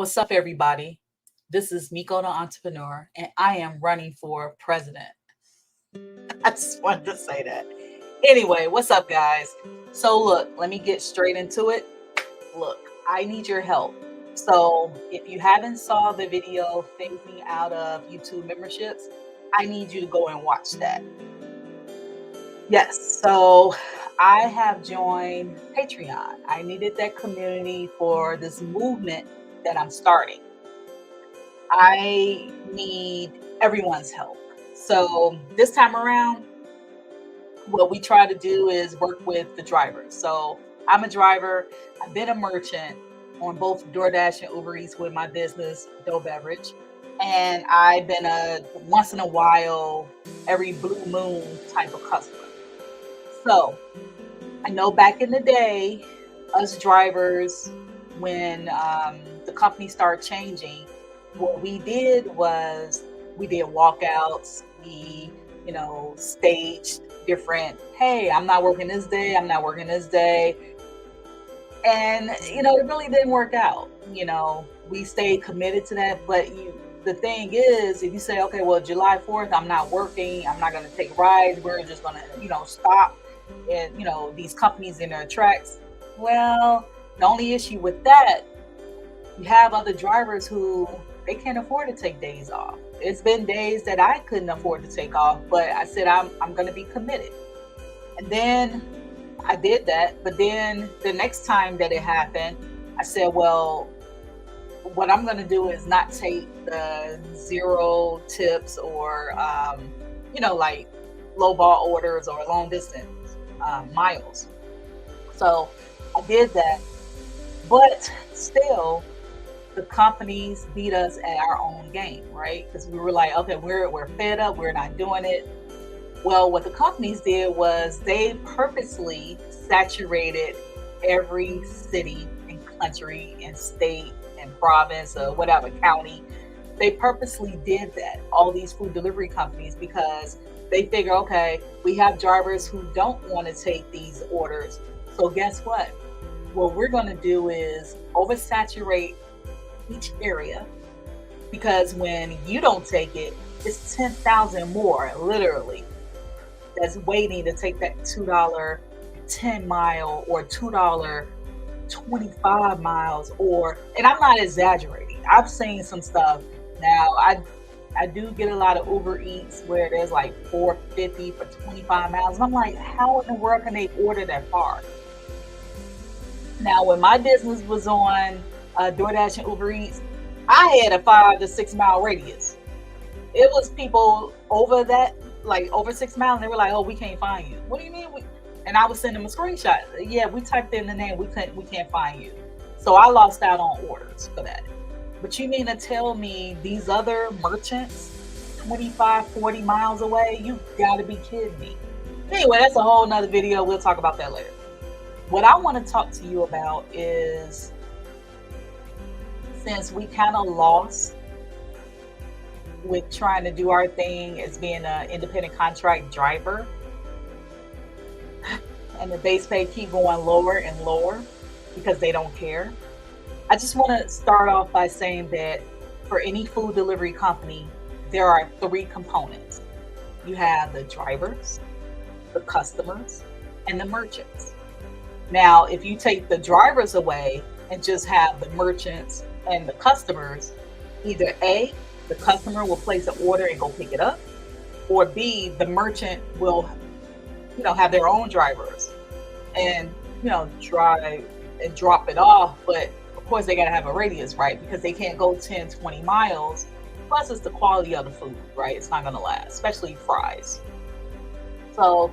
What's up, everybody? This is Mico the Entrepreneur, and I am running for president. I just wanted to say that. Anyway, what's up, guys? So, look, let me get straight into it. Look, I need your help. So, if you haven't saw the video phasing out of YouTube memberships, I need you to go and watch that. Yes, so I have joined Patreon. I needed that community for this movement that I'm starting. I need everyone's help. So this time around, what we try to do is work with the drivers. So I'm a driver. I've been a merchant on both DoorDash and Uber Eats with my business, Dough Beverage. And I've been a once in a while, every blue moon type of customer. So I know back in the day, us drivers, when the company started changing, what we did was we did walkouts. We, staged different, hey, I'm not working this day, I'm not working this day. And, it really didn't work out. We stayed committed to that. But the thing is, if you say, okay, well, July 4th, I'm not working, I'm not going to take rides, we're just going to, stop and, these companies in their tracks. Well, the only issue with that, you have other drivers who they can't afford to take days off. It's been days that I couldn't afford to take off, but I said, I'm going to be committed. And then I did that. But then the next time that it happened, I said, well, what I'm going to do is not take the zero tips or, like low ball orders or long distance miles. So I did that. But still, the companies beat us at our own game, right? Because we were like, okay, we're fed up, we're not doing it. Well, what the companies did was they purposely saturated every city and country and state and province or whatever county. They purposely did that, all these food delivery companies, because they figure, okay, we have drivers who don't want to take these orders. So guess what? What we're going to do is oversaturate each area, because when you don't take it, it's 10,000 more literally that's waiting to take that $2 10 mile or $2 25 miles. And I'm not exaggerating, I've seen some stuff. Now I do get a lot of Uber Eats where there's like $4.50 for 25 miles, and I'm like, how in the world can they order that far? Now, when my business was on DoorDash and Uber Eats, I had a 5 to 6 mile radius. It was people over that, like over 6 miles, and they were like, oh, we can't find you. What do you mean? And I was sending them a screenshot. Yeah, we typed in the name, we can't find you. So I lost out on orders for that. But you mean to tell me these other merchants 25, 40 miles away? You gotta be kidding me. Anyway, that's a whole nother video. We'll talk about that later. What I want to talk to you about is, since we kind of lost with trying to do our thing as being an independent contract driver, and the base pay keep going lower and lower because they don't care. I just want to start off by saying that for any food delivery company, there are 3 components. You have the drivers, the customers, and the merchants. Now, if you take the drivers away and just have the merchants and the customers, either A, the customer will place an order and go pick it up, or B, the merchant will, have their own drivers and, drive and drop it off. But of course they got to have a radius, right? Because they can't go 10, 20 miles. Plus it's the quality of the food, right? It's not going to last, especially fries. So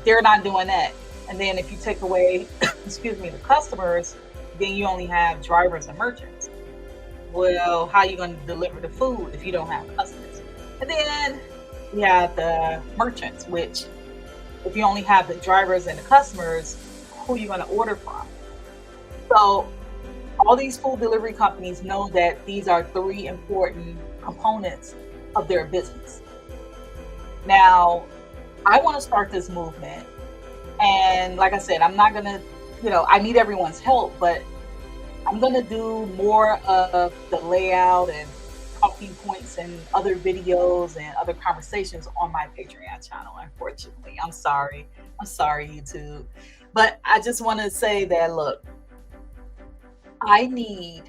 they're not doing that. And then if you take away, the customers, then you only have drivers and merchants. Well, how are you going to deliver the food if you don't have customers? And then you have the merchants, which if you only have the drivers and the customers, who are you going to order from? So all these food delivery companies know that these are 3 important components of their business. Now, I want to start this movement. And like I said, I'm not going to, I need everyone's help, but I'm gonna do more of the layout and talking points and other videos and other conversations on my Patreon channel. Unfortunately, I'm sorry, YouTube. But I just want to say that look, I need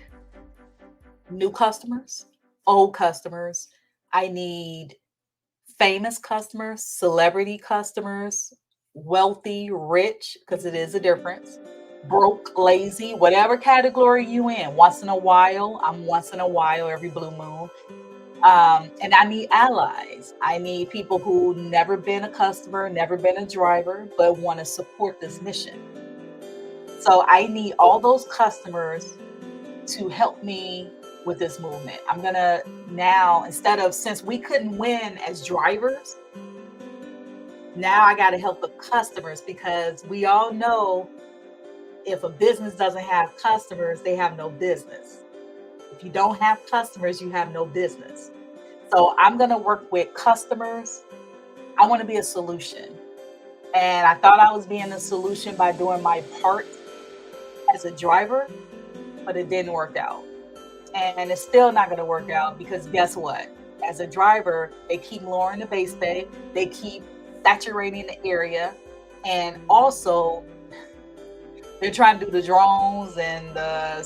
new customers, old customers. I need famous customers, celebrity customers, wealthy, rich, because it is a difference, broke, lazy, whatever category you in. Once in a while, I'm once in a while, every blue moon. And I need allies. I need people who never been a customer, never been a driver, but want to support this mission. So I need all those customers to help me with this movement. I'm gonna now, instead of, since we couldn't win as drivers, now I got to help the customers, because we all know if a business doesn't have customers, they have no business. If you don't have customers, you have no business. So I'm gonna work with customers. I want to be a solution. And I thought I was being a solution by doing my part as a driver, but it didn't work out. And it's still not going to work out, because guess what? As a driver, they keep lowering the base pay, they keep saturating the area, and also they're trying to do the drones and the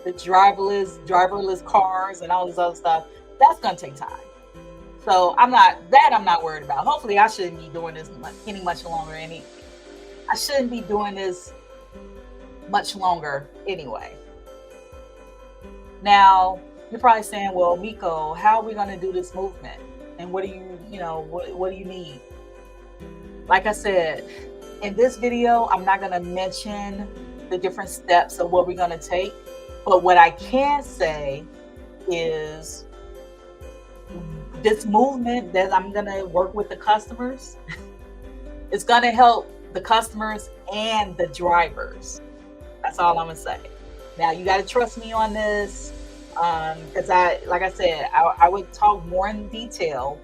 driverless cars and all this other stuff. That's going to take time. So I'm not worried about. Hopefully, I shouldn't be doing this any much longer. I shouldn't be doing this much longer anyway. Now, you're probably saying, well, Mico, how are we going to do this movement? And what do what do you need? Like I said, in this video, I'm not going to mention the different steps of what we're going to take. But what I can say is this movement that I'm going to work with the customers, it's going to help the customers and the drivers. That's all I'm going to say. Now, you got to trust me on this, because like I said, I would talk more in detail,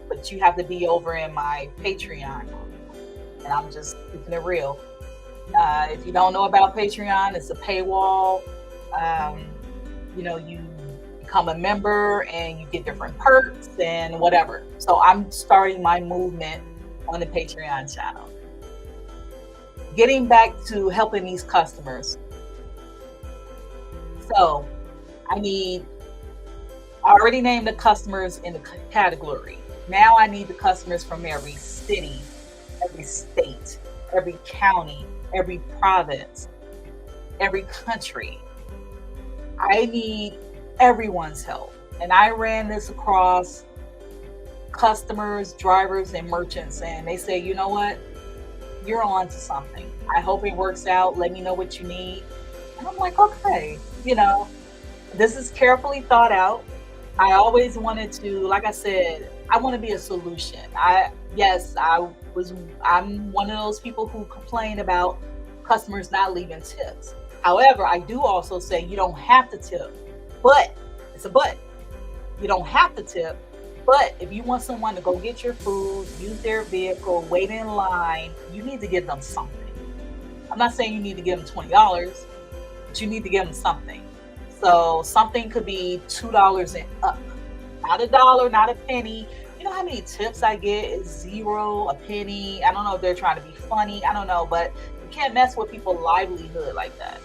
but you have to be over in my Patreon. And I'm just keeping it real. If you don't know about Patreon, it's a paywall. You become a member and you get different perks and whatever. So I'm starting my movement on the Patreon channel. Getting back to helping these customers. So I already named the customers in the category. Now I need the customers from every city, every state, every county, every province, every country. I need everyone's help. And I ran this across customers, drivers, and merchants. And they say, you know what? You're on to something. I hope it works out. Let me know what you need. And I'm like, okay, this is carefully thought out. I always wanted to, like I said, I want to be a solution. I'm one of those people who complain about customers not leaving tips. However, I do also say you don't have to tip, but it's a but. You don't have to tip, but if you want someone to go get your food, use their vehicle, wait in line, you need to give them something. I'm not saying you need to give them $20, but you need to give them something. So something could be $2 and up, not $1, not a penny. You know how many tips I get? It's 0, a penny. I don't know if they're trying to be funny. I don't know, but you can't mess with people's livelihood like that.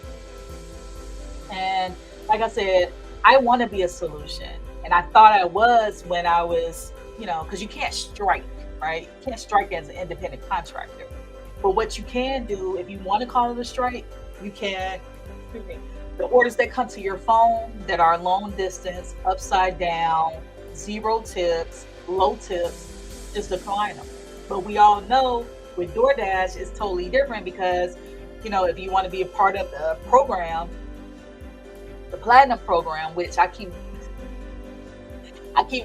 And like I said, I want to be a solution. And I thought I was when I was, because you can't strike, right? You can't strike as an independent contractor. But what you can do, if you want to call it a strike, you can. The orders that come to your phone that are long distance, upside down, 0 tips, low tips, just decline them. But we all know with DoorDash, it's totally different, because, if you want to be a part of the program, the platinum program, which I keep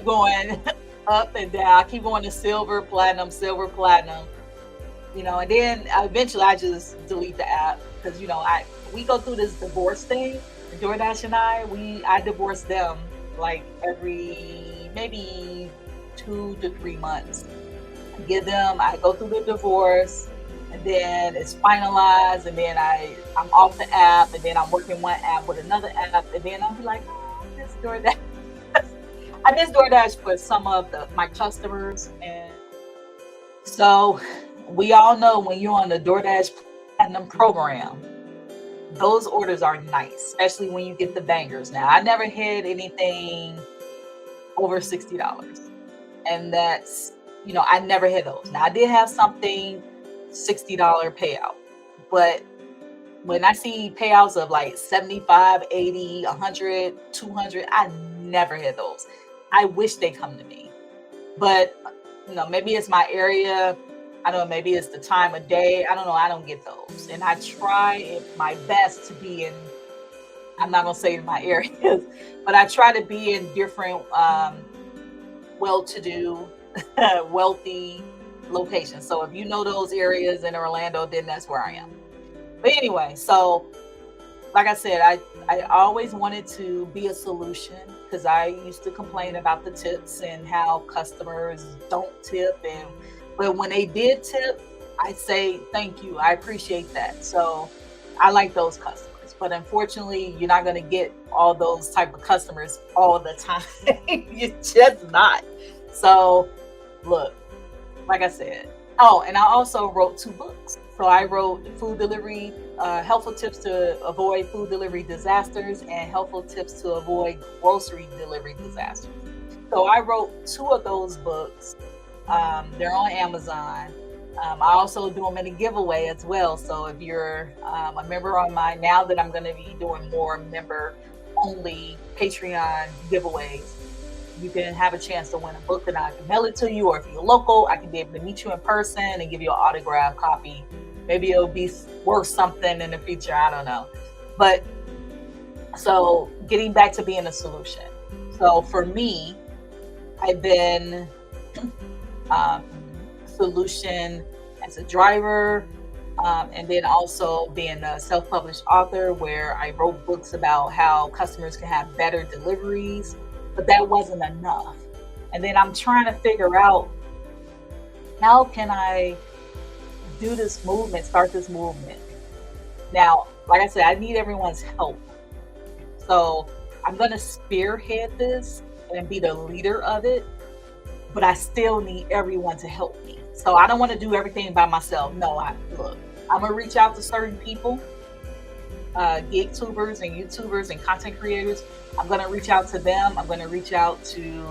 going up and down. I keep going to silver, platinum, and then eventually I just delete the app, because, we go through this divorce thing. DoorDash and I divorce them like every maybe 2 to 3 months. I go through the divorce, and then it's finalized, and then I'm off the app, and then I'm working one app with another app, and then I'll be like, oh, I miss DoorDash. I miss DoorDash for some of my customers, and so we all know when you're on the DoorDash Platinum program, those orders are nice, especially when you get the bangers. Now, I never hit anything over $60, and that's, I never hit those. Now, I did have something $60 payout, but when I see payouts of like 75, 80, 100, 200, I never hit those. I wish they come to me, but maybe it's my area. I don't know, maybe it's the time of day. I don't know. I don't get those. And I try my best to be in, I'm not going to say in my areas, but I try to be in different well-to-do, wealthy locations. So if you know those areas in Orlando, then that's where I am. But anyway, so like I said, I always wanted to be a solution, because I used to complain about the tips and how customers don't tip. But when they did tip, I say, thank you. I appreciate that. So I like those customers. But unfortunately, you're not going to get all those type of customers all the time. You're just not. So look, like I said, and I also wrote 2 books. So I wrote food delivery, helpful tips to avoid food delivery disasters, and helpful tips to avoid grocery delivery disasters. So I wrote 2 of those books. They're on Amazon. I also do them in a giveaway as well. So if you're a member on now that I'm going to be doing more member-only Patreon giveaways, you can have a chance to win a book, and I can mail it to you. Or if you're local, I can be able to meet you in person and give you an autographed copy. Maybe it'll be worth something in the future. I don't know. But so getting back to being a solution. So for me, I've been solution as a driver, and then also being a self-published author, where I wrote books about how customers can have better deliveries, but that wasn't enough. And then I'm trying to figure out, how can I do this movement, start this movement? Now, like I said, I need everyone's help. So I'm going to spearhead this and be the leader of it, but I still need everyone to help me. So I don't want to do everything by myself. No, I'm going to reach out to certain people, gig tubers and YouTubers and content creators. I'm going to reach out to them. I'm going to reach out to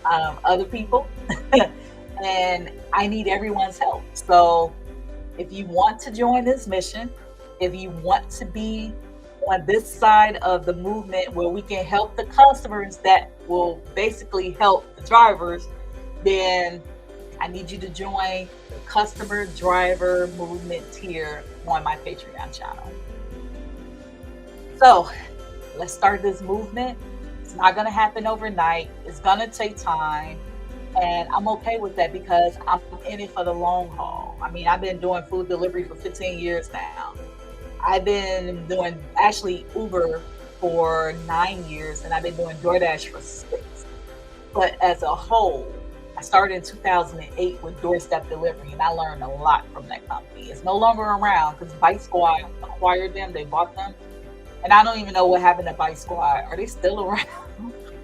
other people. And I need everyone's help. So if you want to join this mission, if you want to be on this side of the movement where we can help the customers that will basically help the drivers, then I need you to join the customer driver movement tier on my Patreon channel. So let's start this movement. It's not going to happen overnight. It's going to take time. And I'm okay with that, because I'm in it for the long haul. I mean, I've been doing food delivery for 15 years now. I've been doing actually Uber for 9 years, and I've been doing DoorDash for 6. But as a whole, I started in 2008 with doorstep delivery, and I learned a lot from that company. It's no longer around because Bite Squad acquired them. They bought them. And I don't even know what happened to Bite Squad. Are they still around?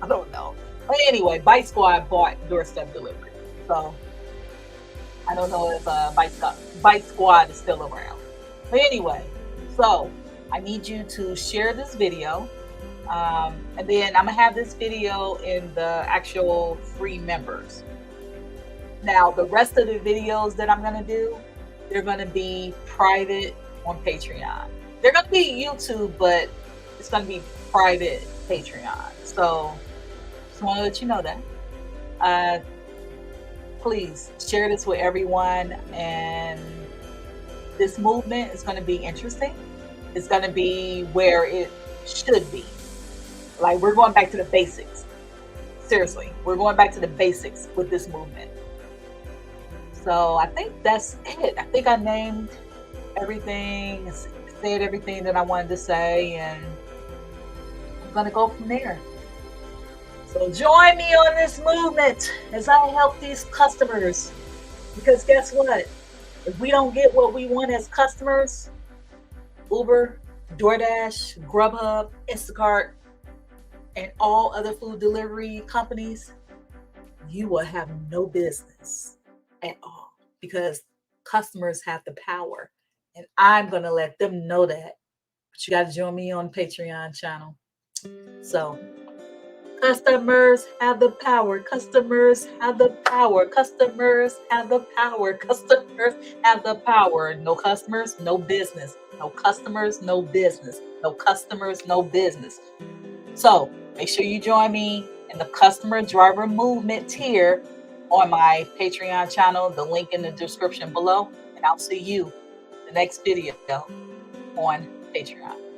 I don't know. But anyway, Bite Squad bought doorstep delivery. So I don't know if Bite Squad is still around. But anyway, so I need you to share this video. And then I'm going to have this video in the actual free members. Now, the rest of the videos that I'm going to do, they're going to be private on Patreon. They're going to be YouTube, but it's going to be private Patreon. So just want to let you know that. Please share this with everyone. And this movement is going to be interesting. It's going to be where it should be. Like, we're going back to the basics. Seriously, we're going back to the basics with this movement. So I think that's it. I think I named everything, said everything that I wanted to say, and I'm going to go from there. So join me on this movement as I help these customers. Because guess what? If we don't get what we want as customers, Uber, DoorDash, Grubhub, Instacart, and all other food delivery companies, you will have no business at all because customers have the power. And I'm going to let them know that. But you got to join me on Patreon channel. So customers have the power. Customers have the power. Customers have the power. Customers have the power. No customers, no business. No customers, no business. No customers, no business. So make sure you join me in the customer driver movement tier on my Patreon channel. The link in the description below. And I'll see you in the next video on Patreon.